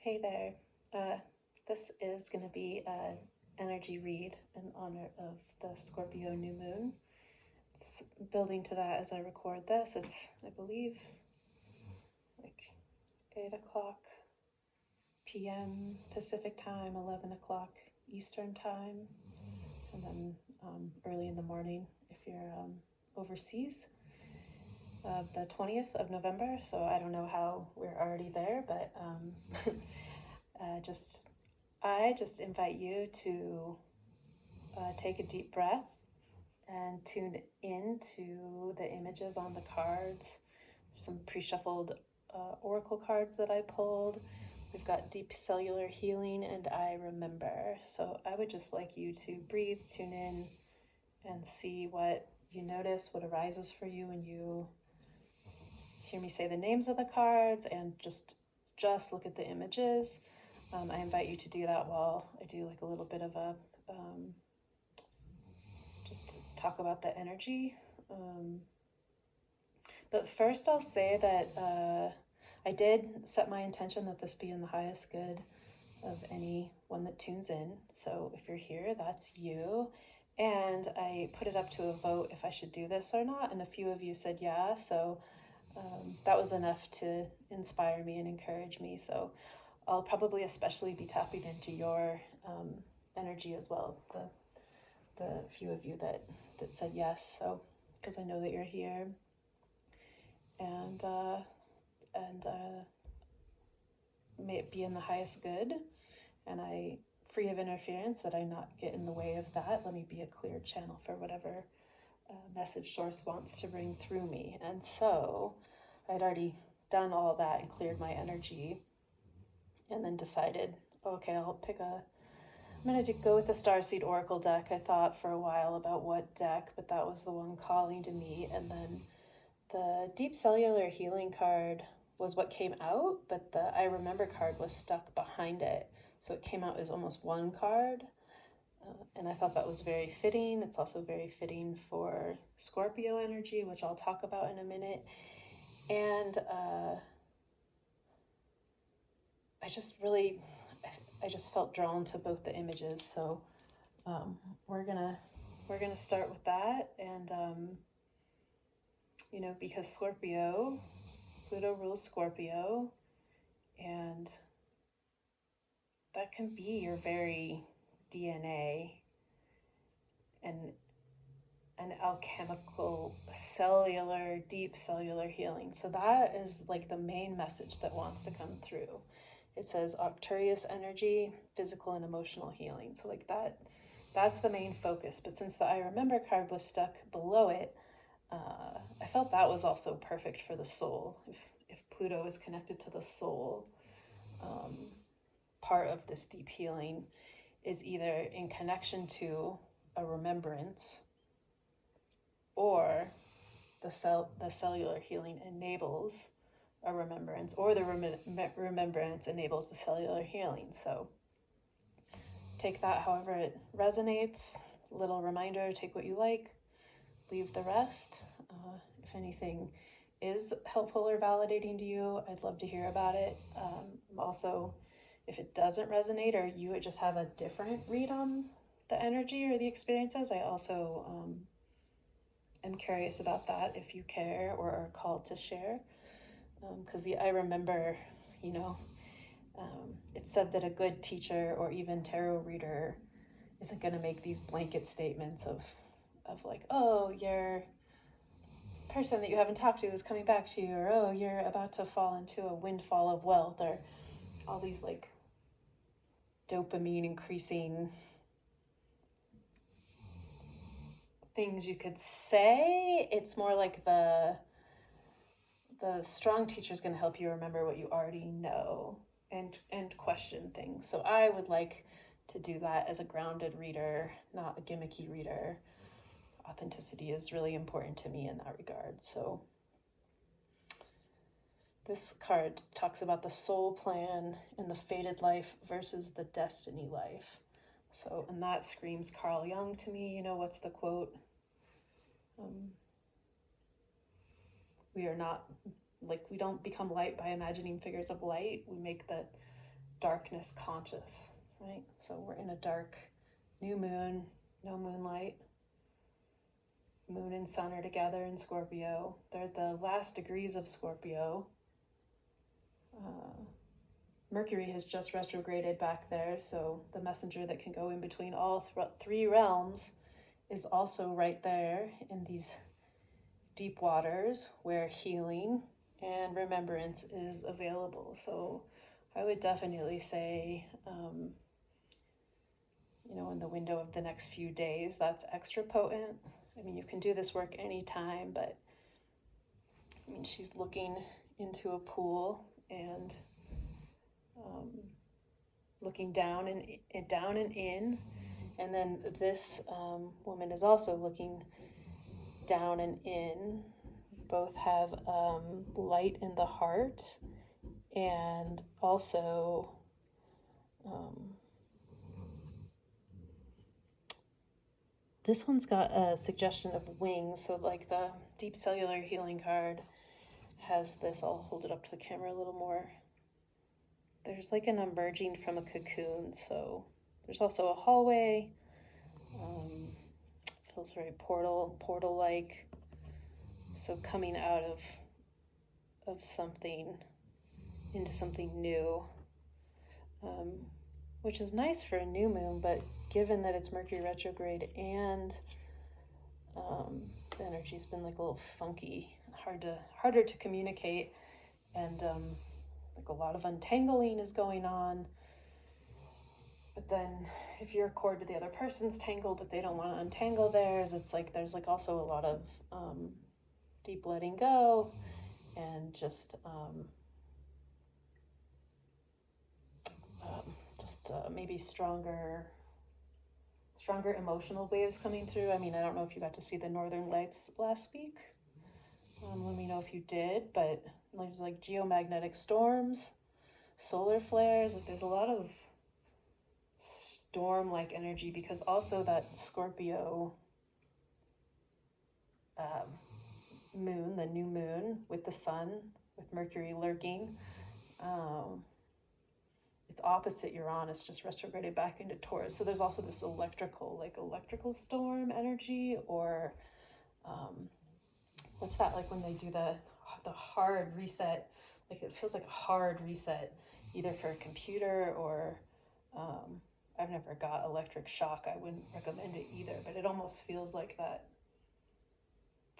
Hey there. This is going to be an energy read in honor of the Scorpio new moon. It's building to that as I record this. It's, I believe, like 8 o'clock p.m. Pacific time, 11 o'clock Eastern time, and then early in the morning if you're overseas, of the 20th of November. So I don't know how we're already there, but I just invite you to take a deep breath and tune into the images on the cards. There's some pre-shuffled oracle cards that I pulled. We've got deep cellular healing and I remember. So I would just like you to breathe, tune in, and see what you notice, what arises for you when you hear me say the names of the cards, and just look at the images. I invite you to do that while I do like a little bit of a just talk about the energy. But first I'll say that I did set my intention that this be in the highest good of anyone that tunes in. So if you're here, that's you. And I put it up to a vote if I should do this or not, and a few of you said yeah, so that was enough to inspire me and encourage me. So I'll probably especially be tapping into your energy as well, the few of you that said yes, so because I know that you're here, and may it be in the highest good, and I, free of interference, that I not get in the way of that. Let me be a clear channel for whatever message source wants to bring through me. And so I'd already done all that and cleared my energy, and then decided, okay, I'm going to go with the Starseed Oracle deck. I thought for a while about what deck, but that was the one calling to me. And then the Deep Cellular Healing card was what came out, but the I Remember card was stuck behind it. So it came out as almost one card. And I thought that was very fitting. It's also very fitting for Scorpio energy, which I'll talk about in a minute. And I just felt drawn to both the images. So we're gonna start with that. And because Pluto rules Scorpio, and that can be your very DNA and an alchemical cellular, deep cellular healing. So that is like the main message that wants to come through. It says Arcturus energy, physical and emotional healing. So like that's the main focus. But since the I Remember card was stuck below it, I felt that was also perfect for the soul. If Pluto is connected to the soul, part of this deep healing is either in connection to a remembrance, or the cellular healing enables a remembrance, or the remembrance enables the cellular healing. So take that however it resonates. Little reminder, take what you like, leave the rest. If anything is helpful or validating to you, I'd love to hear about it. Also, if it doesn't resonate, or you would just have a different read on the energy or the experiences, I also am curious about that if you care or are called to share. Because I remember, it's said that a good teacher or even tarot reader isn't going to make these blanket statements of like, oh, your person that you haven't talked to is coming back to you, or oh, you're about to fall into a windfall of wealth, or all these like dopamine increasing things you could say. It's more like the strong teacher is going to help you remember what you already know and question things. So I would like to do that as a grounded reader, not a gimmicky reader. Authenticity is really important to me in that regard. So this card talks about the soul plan and the fated life versus the destiny life. So, and that screams Carl Jung to me. What's the quote? We don't become light by imagining figures of light. We make the darkness conscious, right? So we're in a dark new moon, no moonlight. Moon and sun are together in Scorpio. They're the last degrees of Scorpio. Mercury has just retrograded back there, so the messenger that can go in between all three realms is also right there in these deep waters where healing and remembrance is available. So I would definitely say, in the window of the next few days, that's extra potent. I mean, you can do this work anytime, but I mean, she's looking into a pool and looking down and in, and then this woman is also looking down and in. Both have light in the heart, and also this one's got a suggestion of wings. So like the deep cellular healing card has this. I'll hold it up to the camera a little more. There's like an emerging from a cocoon, so there's also a hallway. Feels very portal-like. So coming out of something into something new, which is nice for a new moon, but given that it's Mercury retrograde and the energy's been like a little funky, harder to communicate, and like a lot of untangling is going on. But then if your cord to the other person's tangled, but they don't want to untangle theirs, it's like there's like also a lot of deep letting go, and just maybe stronger emotional waves coming through. I mean, I don't know if you got to see the Northern Lights last week. Let me know if you did, but there's like geomagnetic storms, solar flares, like there's a lot of storm-like energy, because also that Scorpio moon, the new moon with the sun, with Mercury lurking, it's opposite Uranus, just retrograded back into Taurus. So there's also this electrical storm energy, or what's that, like when they do the hard reset, like it feels like a hard reset, either for a computer or I've never got electric shock. I wouldn't recommend it either, but it almost feels like that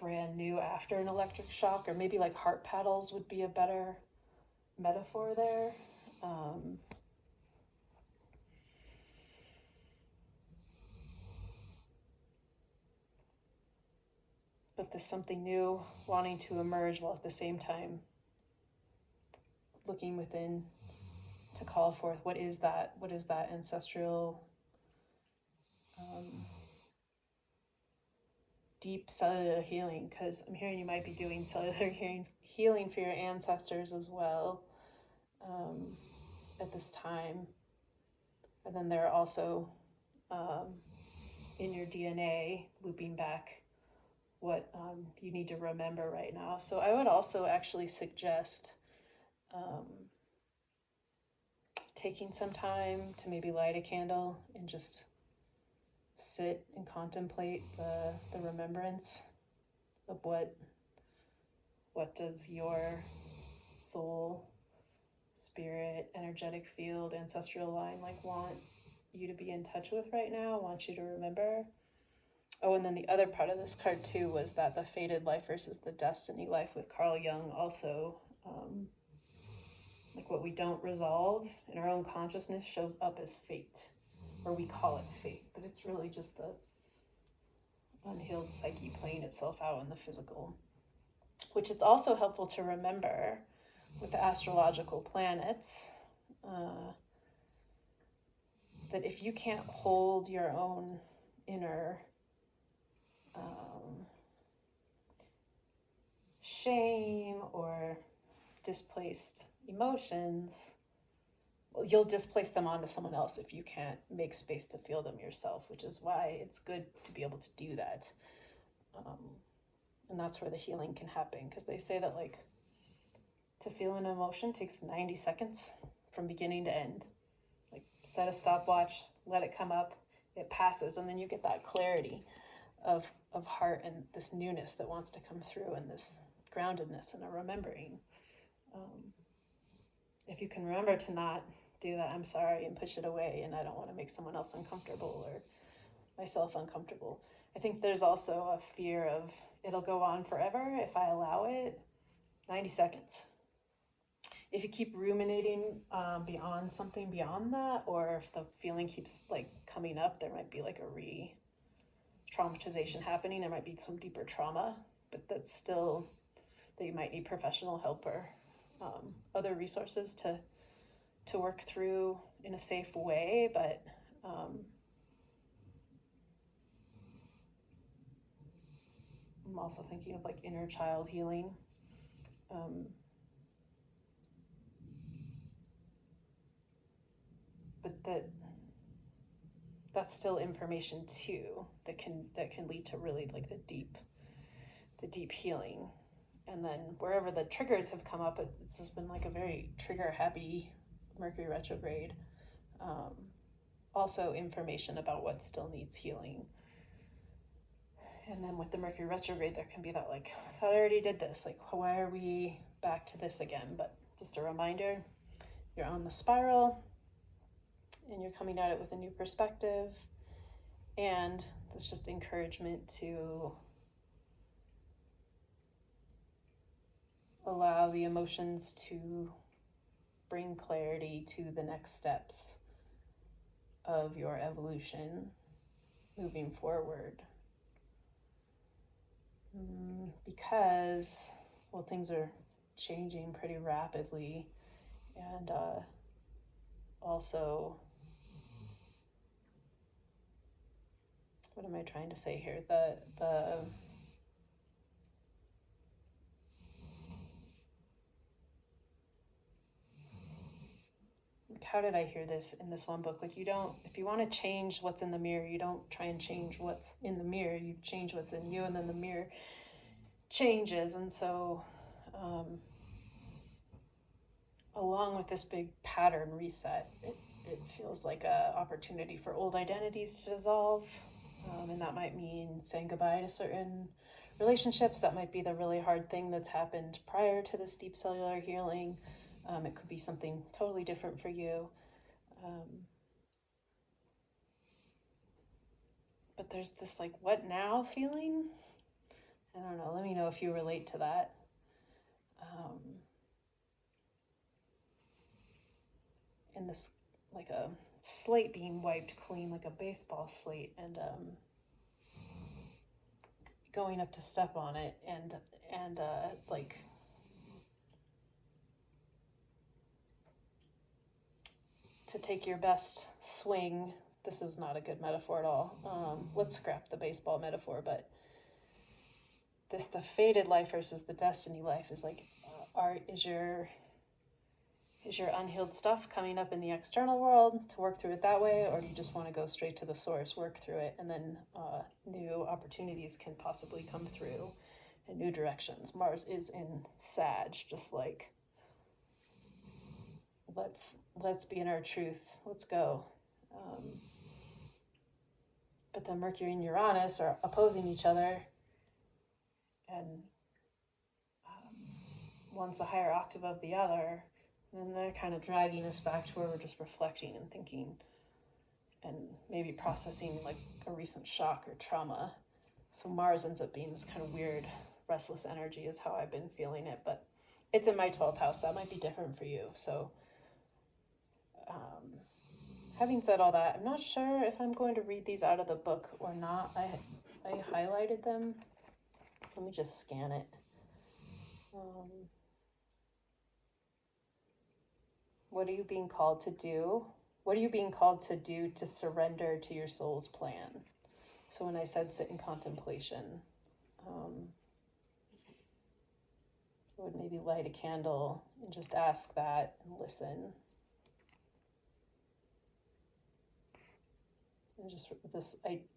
brand new after an electric shock, or maybe like heart paddles would be a better metaphor there. But there's something new wanting to emerge, while at the same time looking within to call forth what is that ancestral deep cellular healing, because I'm hearing you might be doing cellular healing for your ancestors as well at this time. And then there are also in your DNA looping back what you need to remember right now. So I would also actually suggest taking some time to maybe light a candle and just sit and contemplate the remembrance of what does your soul, spirit, energetic field, ancestral line like want you to be in touch with right now, want you to remember. Oh, and then the other part of this card too was that the fated life versus the destiny life with Carl Jung also, like what we don't resolve in our own consciousness shows up as fate, or we call it fate, but it's really just the unhealed psyche playing itself out in the physical, which it's also helpful to remember with the astrological planets, that if you can't hold your own inner shame or displaced emotions, well, you'll displace them onto someone else if you can't make space to feel them yourself, which is why it's good to be able to do that. And that's where the healing can happen, because they say that like to feel an emotion takes 90 seconds from beginning to end. Like set a stopwatch, let it come up, it passes, and then you get that clarity of heart and this newness that wants to come through, and this groundedness and a remembering. If you can remember to not do that, I'm sorry, and push it away, and I don't want to make someone else uncomfortable or myself uncomfortable. I think there's also a fear of it'll go on forever if I allow it. 90 seconds. If you keep ruminating beyond something beyond that, or if the feeling keeps like coming up, there might be like a re-traumatization happening. There might be some deeper trauma, but that's still that you might need professional help or other resources to work through in a safe way. But I'm also thinking of like inner child healing. But that's still information too that can lead to really like the deep healing. And then wherever the triggers have come up, it's just been like a very trigger happy Mercury retrograde. Also information about what still needs healing. And then with the Mercury retrograde, there can be that like, I thought I already did this. Like, why are we back to this again? But just a reminder, you're on the spiral and you're coming at it with a new perspective. And it's just encouragement to allow the emotions to bring clarity to the next steps of your evolution moving forward. Because, well, things are changing pretty rapidly, and also, what am I trying to say here? How did I hear this in this one book? Like, if you want to change what's in the mirror, you don't try and change what's in the mirror, you change what's in you, and then the mirror changes. And so, along with this big pattern reset, it feels like an opportunity for old identities to dissolve. And that might mean saying goodbye to certain relationships. That might be the really hard thing that's happened prior to this deep cellular healing. It could be something totally different for you. But there's this like, what now feeling? I don't know. Let me know if you relate to that. And this, like a slate being wiped clean, like a baseball slate, and going up to step on it, and like to take your best swing. This is not a good metaphor at all. Let's scrap the baseball metaphor, but the fated life versus the destiny life is like, is your unhealed stuff coming up in the external world to work through it that way, or do you just want to go straight to the source, work through it, and then new opportunities can possibly come through in new directions. Mars is in Sag, just like, let's be in our truth, let's go. But then Mercury and Uranus are opposing each other, and one's the higher octave of the other, and they're kind of dragging us back to where we're just reflecting and thinking and maybe processing like a recent shock or trauma. So Mars ends up being this kind of weird, restless energy is how I've been feeling it, but it's in my 12th house. That might be different for you. So having said all that, I'm not sure if I'm going to read these out of the book or not. I highlighted them. Let me just scan it. What are you being called to do? What are you being called to do to surrender to your soul's plan? So when I said sit in contemplation, I would maybe light a candle and just ask that and listen. And just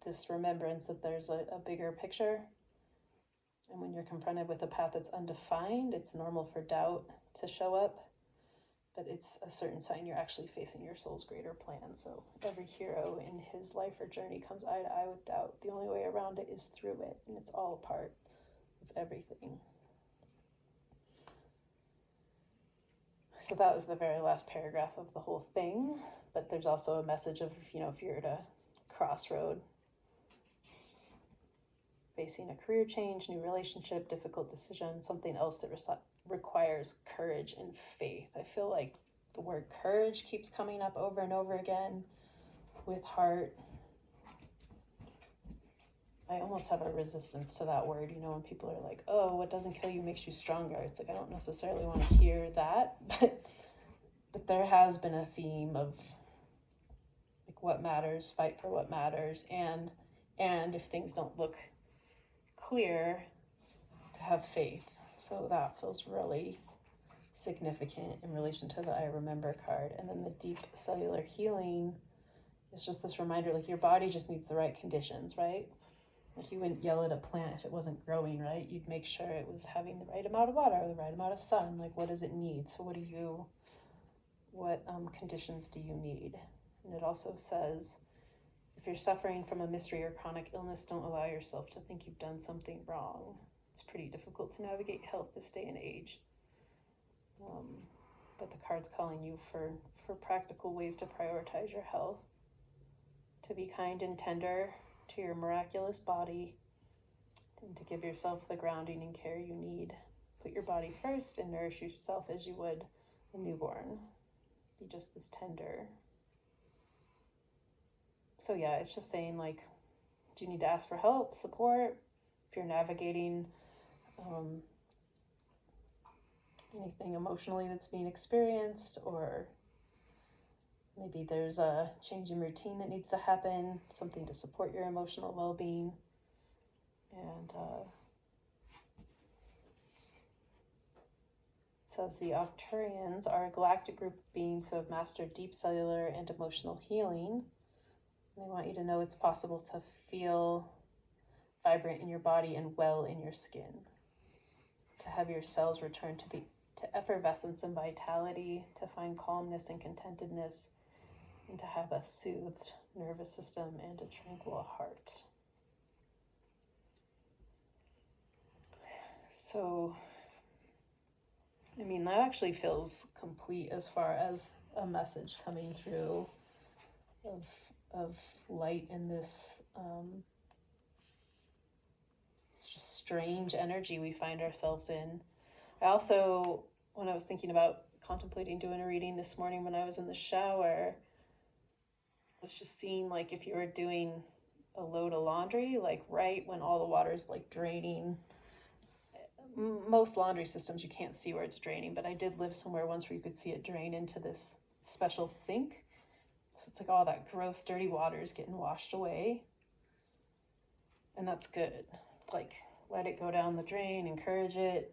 this remembrance that there's a bigger picture. And when you're confronted with a path that's undefined, it's normal for doubt to show up. but it's a certain sign you're actually facing your soul's greater plan. So every hero in his life or journey comes eye to eye with doubt. The only way around it is through it, and it's all a part of everything. So that was the very last paragraph of the whole thing, but there's also a message of, if you're at a crossroad, facing a career change, new relationship, difficult decision, something else that requires courage and faith. I feel like the word courage keeps coming up over and over again with heart. I almost have a resistance to that word, when people are like, oh, what doesn't kill you makes you stronger. It's like, I don't necessarily want to hear that, but there has been a theme of like what matters, fight for what matters, and if things don't look clear, to have faith. So that feels really significant in relation to the I Remember card. And then the deep cellular healing is just this reminder, like your body just needs the right conditions, right? Like you wouldn't yell at a plant if it wasn't growing, right? You'd make sure it was having the right amount of water, the right amount of sun. Like, what does it need? So what conditions do you need? And it also says, if you're suffering from a mystery or chronic illness, don't allow yourself to think you've done something wrong. It's pretty difficult to navigate health this day and age. But the card's calling you for practical ways to prioritize your health, to be kind and tender to your miraculous body, and to give yourself the grounding and care you need. Put your body first and nourish yourself as you would a newborn. Be just as tender. So yeah, it's just saying, like, do you need to ask for help, support? If you're navigating anything emotionally that's being experienced, or maybe there's a change in routine that needs to happen, something to support your emotional well-being. And it says the Octurians are a galactic group of beings who have mastered deep cellular and emotional healing. And they want you to know it's possible to feel vibrant in your body and well in your skin, to have your cells return to effervescence and vitality, to find calmness and contentedness, and to have a soothed nervous system and a tranquil heart. So, that actually feels complete as far as a message coming through of light in this it's just strange energy we find ourselves in. I also, when I was thinking about contemplating doing a reading this morning when I was in the shower, was just seeing, like, if you were doing a load of laundry, like right when all the water's like draining. Most laundry systems you can't see where it's draining, but I did live somewhere once where you could see it drain into this special sink. So it's like all that gross, dirty water is getting washed away. And that's good. Like, let it go down the drain, encourage it,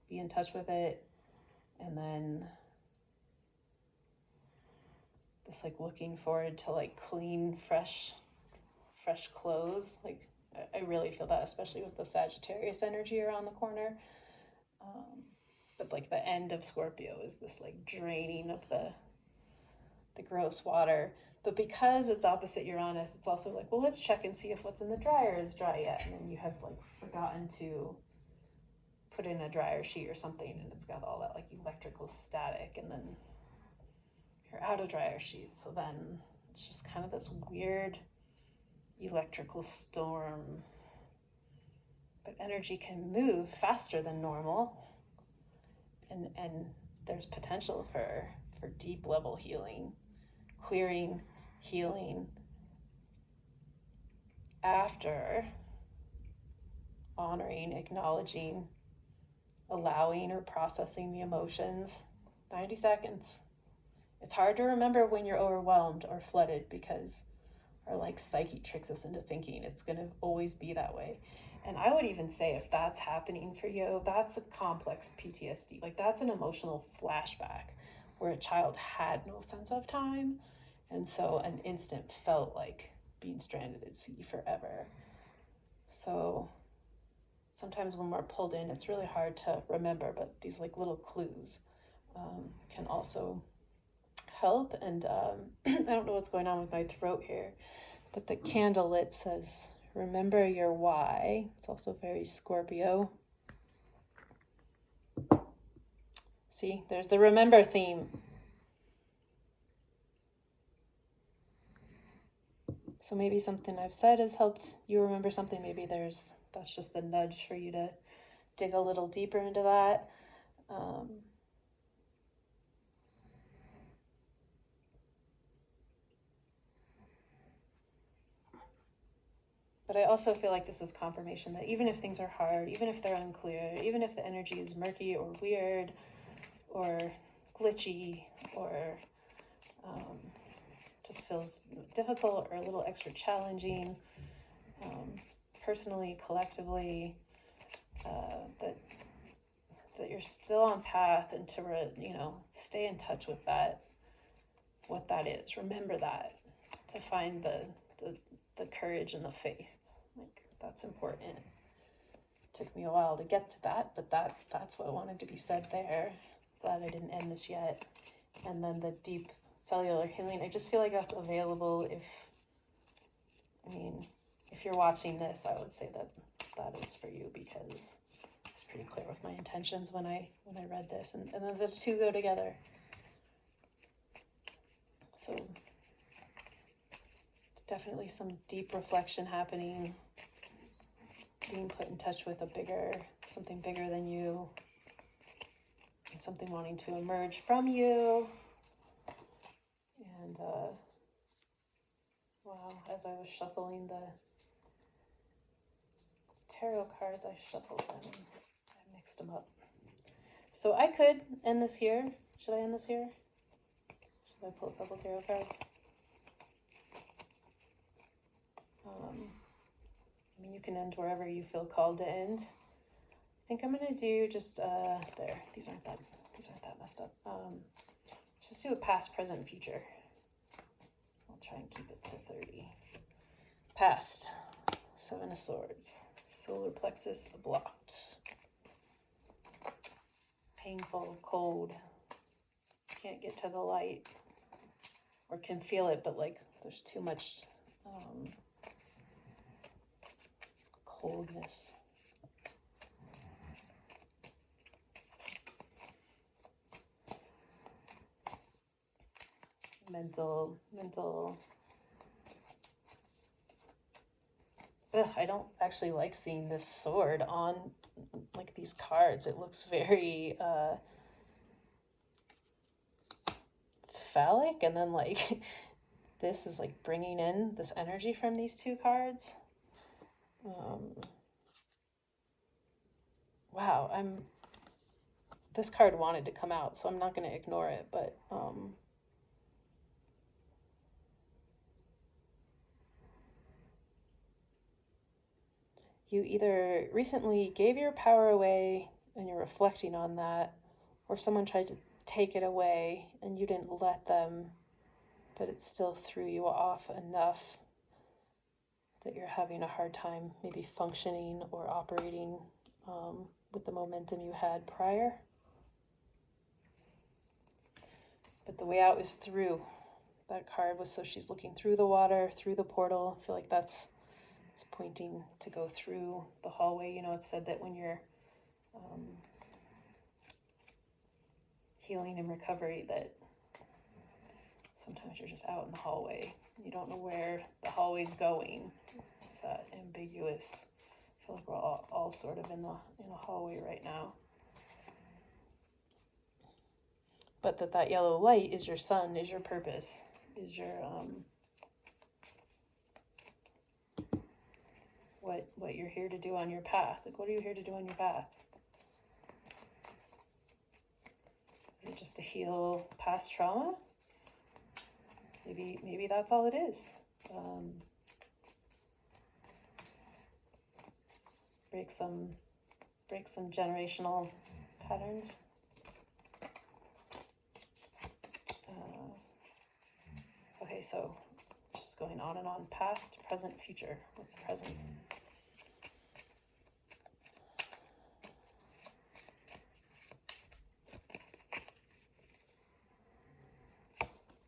be in touch with it. And then this, like, looking forward to, like, clean, fresh clothes. Like, I really feel that, especially with the Sagittarius energy around the corner. But, like, the end of Scorpio is this, like, draining of the gross water. But because it's opposite Uranus, it's also like, well, let's check and see if what's in the dryer is dry yet. And then you have, like, forgotten to put in a dryer sheet or something, and it's got all that, like, electrical static, and then you're out of dryer sheets. So then it's just kind of this weird electrical storm. But energy can move faster than normal, and there's potential for deep level healing, clearing, healing after honoring, acknowledging, allowing or processing the emotions. 90 seconds. It's hard to remember when you're overwhelmed or flooded because our, like, psyche tricks us into thinking it's going to always be that way. And I would even say, if that's happening for you, that's a complex PTSD. Like, that's an emotional flashback where a child had no sense of time. And so an instant felt like being stranded at sea forever. So sometimes when we're pulled in, it's really hard to remember, but these, like, little clues can also help. And I don't know what's going on with my throat here, but the candle lit says, remember your why. It's also very Scorpio. See, there's the remember theme. So maybe something I've said has helped you remember something. Maybe that's just the nudge for you to dig a little deeper into that. But I also feel like this is confirmation that even if things are hard, even if they're unclear, even if the energy is murky or weird or glitchy or just feels difficult or a little extra challenging, personally, collectively, that you're still on path, and to stay in touch with that, what that is. Remember that, to find the courage and the faith. Like, that's important. Took me a while to get to that, but that's what wanted to be said there. Glad I didn't end this yet. And then the deep cellular healing, I just feel like that's available if you're watching this, I would say that is for you, because I was pretty clear with my intentions when I read this, and then the two go together. So definitely some deep reflection happening, being put in touch with something bigger than you, and something wanting to emerge from you. And wow, as I was shuffling the tarot cards, I shuffled them. I mixed them up. So I could end this here. Should I end this here? Should I pull a couple tarot cards? You can end wherever you feel called to end. I think I'm gonna do just there. These aren't that messed up. Let's just do a past, present, future. I'll try and keep it to 30. Past, 7 of Swords, solar plexus blocked, painful, cold, can't get to the light, or can feel it, but like there's too much coldness. Mental. I don't actually like seeing this sword on like these cards. It looks very phallic, and then like this is like bringing in this energy from these two cards. Wow, this card wanted to come out, so I'm not going to ignore it, but you either recently gave your power away and you're reflecting on that, or someone tried to take it away and you didn't let them, but it still threw you off enough that you're having a hard time maybe functioning or operating with the momentum you had prior. But the way out is through. That card was, so she's looking through the water, through the portal. I feel like it's pointing to go through the hallway. It's said that when you're healing and recovery, that sometimes you're just out in the hallway. You don't know where the hallway's going. It's that ambiguous. I feel like we're all sort of in a hallway right now. But that yellow light is your sun, is your purpose, is your what you're here to do on your path. Like, what are you here to do on your path? Is it just to heal past trauma? Maybe that's all it is. Break some generational patterns. Okay, so just going on and on. Past, present, future. What's the present?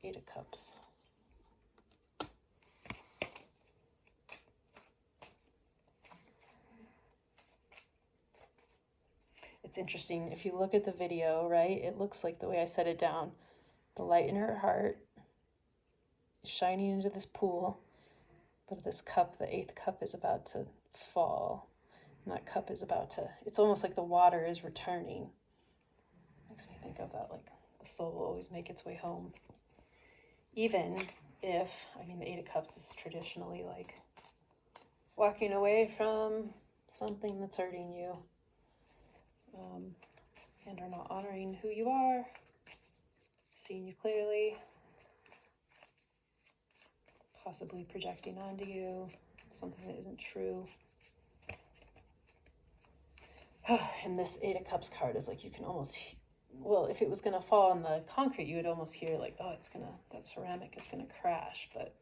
Eight of Cups. It's interesting. If you look at the video, right, it looks like the way I set it down. The light in her heart is shining into this pool, but this cup, the eighth cup, is about to fall. And that cup is about to, it's almost like the water is returning. Makes me think of that, like the soul will always make its way home. Even if, I mean, the Eight of Cups is traditionally like walking away from something that's hurting you, and are not honoring who you are, seeing you clearly, possibly projecting onto you something that isn't true. And this Eight of Cups card is like, you can almost, well, if it was going to fall on the concrete, you would almost hear like, oh, it's going to, that ceramic is going to crash. But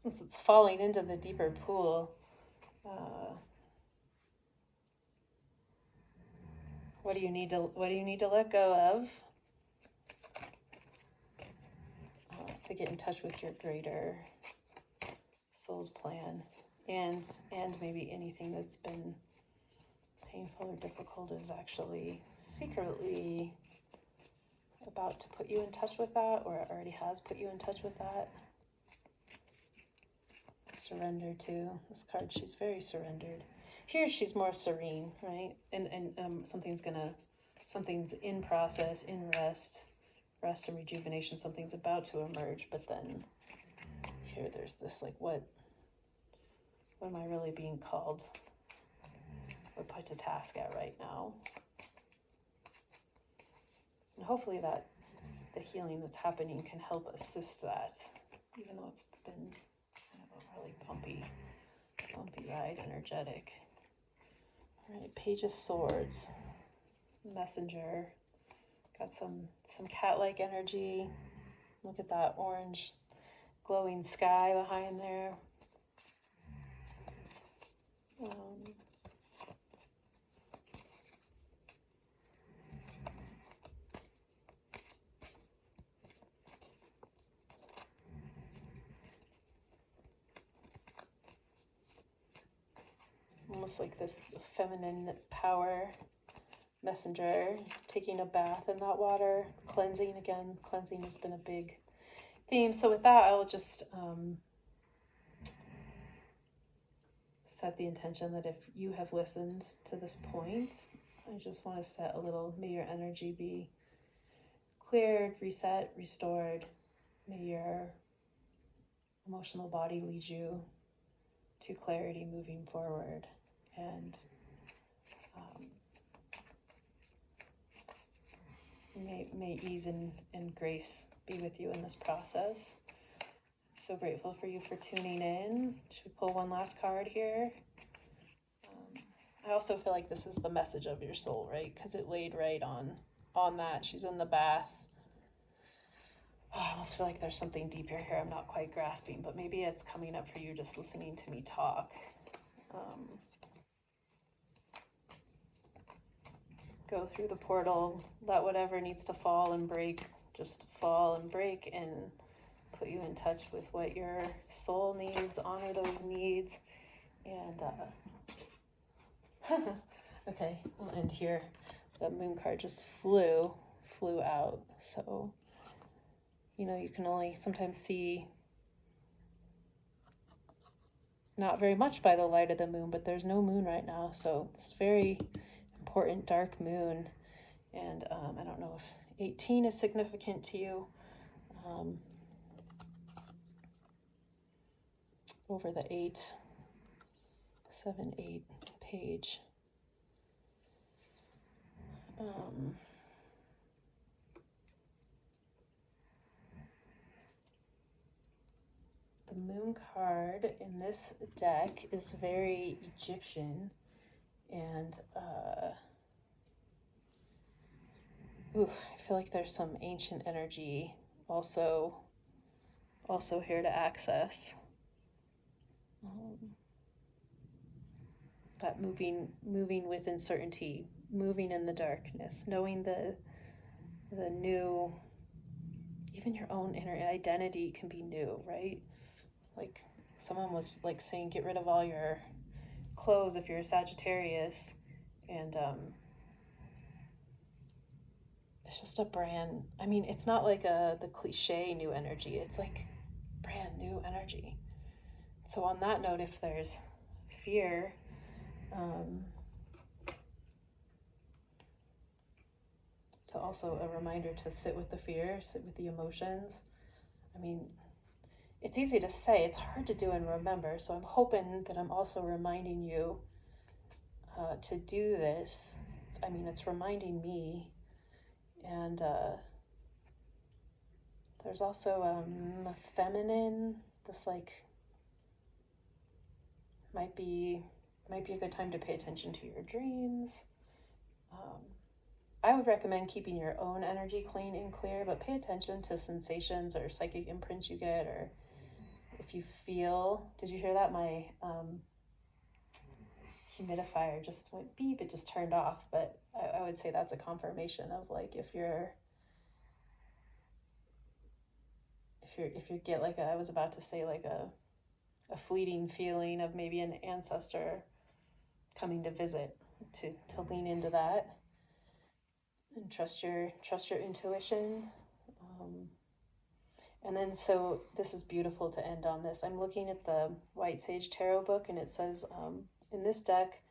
since it's falling into the deeper pool, what do you need to let go of to get in touch with your greater soul's plan, and maybe anything that's been painful or difficult is actually secretly about to put you in touch with that, or it already has put you in touch with that. Surrender too. This card, she's very surrendered. Here she's more serene, right? And something's in process, in rest and rejuvenation. Something's about to emerge, but then here there's this like, what am I really being called or put to task at right now? And hopefully that the healing that's happening can help assist that, even though it's been kind of a really bumpy ride, energetic. All right, Page of Swords, Messenger, got some cat-like energy. Look at that orange glowing sky behind there. Almost like this feminine power messenger, taking a bath in that water, cleansing again. Cleansing has been a big theme. So with that, I will just set the intention that if you have listened to this point, I just want to set a little, may your energy be cleared, reset, restored. May your emotional body lead you to clarity moving forward. And may ease and grace be with you in this process. So grateful for you for tuning in. Should we pull one last card here? I also feel like this is the message of your soul, right? Because it laid right on that. She's in the bath. Oh, I almost feel like there's something deeper here I'm not quite grasping, but maybe it's coming up for you just listening to me talk. Go through the portal, let whatever needs to fall and break, just fall and break, and put you in touch with what your soul needs, honor those needs, and okay, we'll end here. The moon card just flew out, so you can only sometimes see not very much by the light of the moon, but there's no moon right now, so it's very important dark moon. And I don't know if 18 is significant to you. Over the 7-8 page. The moon card in this deck is very Egyptian, and I feel like there's some ancient energy also here to access. That moving with uncertainty, moving in the darkness, knowing the new, even your own inner identity can be new, right? Like someone was like saying, get rid of all your clothes if you're a Sagittarius, and it's just a brand, I mean, it's not like the cliche new energy, it's like brand new energy. So on that note, if there's fear, so also a reminder to sit with the fear, sit with the emotions. I mean, it's easy to say, it's hard to do and remember. So I'm hoping that I'm also reminding you to do this. It's reminding me. And there's also feminine, this like, might be a good time to pay attention to your dreams. I would recommend keeping your own energy clean and clear, but pay attention to sensations or psychic imprints you get, or if you feel, did you hear that? My humidifier just went beep, it just turned off, but I would say that's a confirmation of like, if you get like I was about to say like a fleeting feeling of maybe an ancestor coming to visit, to lean into that and trust your intuition. And then, so this is beautiful to end on this. I'm looking at the White Sage Tarot book, and it says in this deck,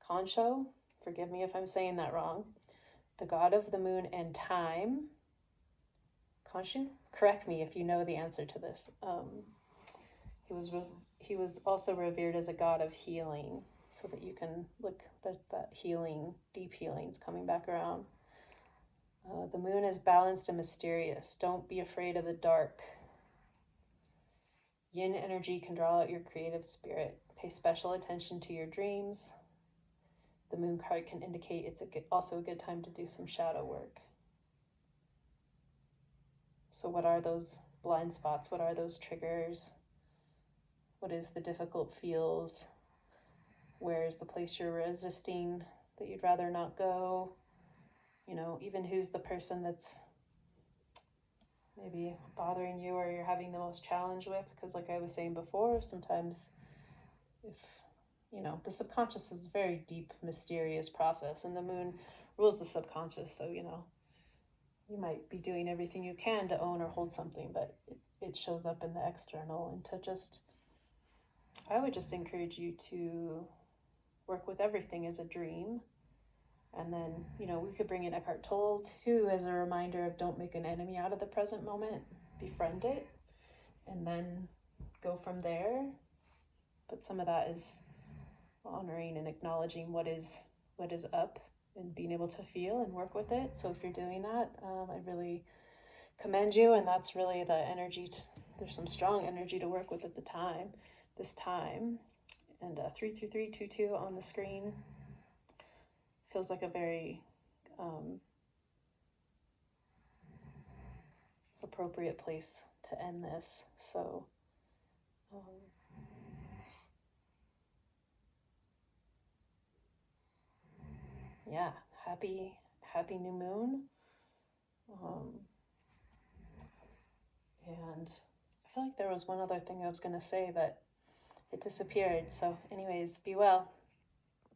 Concho, forgive me if I'm saying that wrong, the god of the moon and time. Khonshu, correct me if you know the answer to this. He was also revered as a god of healing, so that you can look that healing, deep healing's coming back around. The moon is balanced and mysterious. Don't be afraid of the dark. Yin energy can draw out your creative spirit. Pay special attention to your dreams. The moon card can indicate it's also a good time to do some shadow work. So what are those blind spots? What are those triggers? What is the difficult feels? Where is the place you're resisting that you'd rather not go? You know, even who's the person that's maybe bothering you or you're having the most challenge with? Because like I was saying before, sometimes if, you know, the subconscious is a very deep, mysterious process, and the moon rules the subconscious. So, you know, you might be doing everything you can to own or hold something, but it shows up in the external. And to just, I would just encourage you to work with everything as a dream. And then, you know, we could bring in Eckhart Tolle too, as a reminder of don't make an enemy out of the present moment, befriend it, and then go from there. But some of that is honoring and acknowledging what is up and being able to feel and work with it. So if you're doing that, I really commend you. And that's really the energy. There's some strong energy to work with at this time. And 33322 on the screen feels like a very appropriate place to end this. So yeah, happy new moon. And I feel like there was one other thing I was going to say, but it disappeared. So anyways, be well.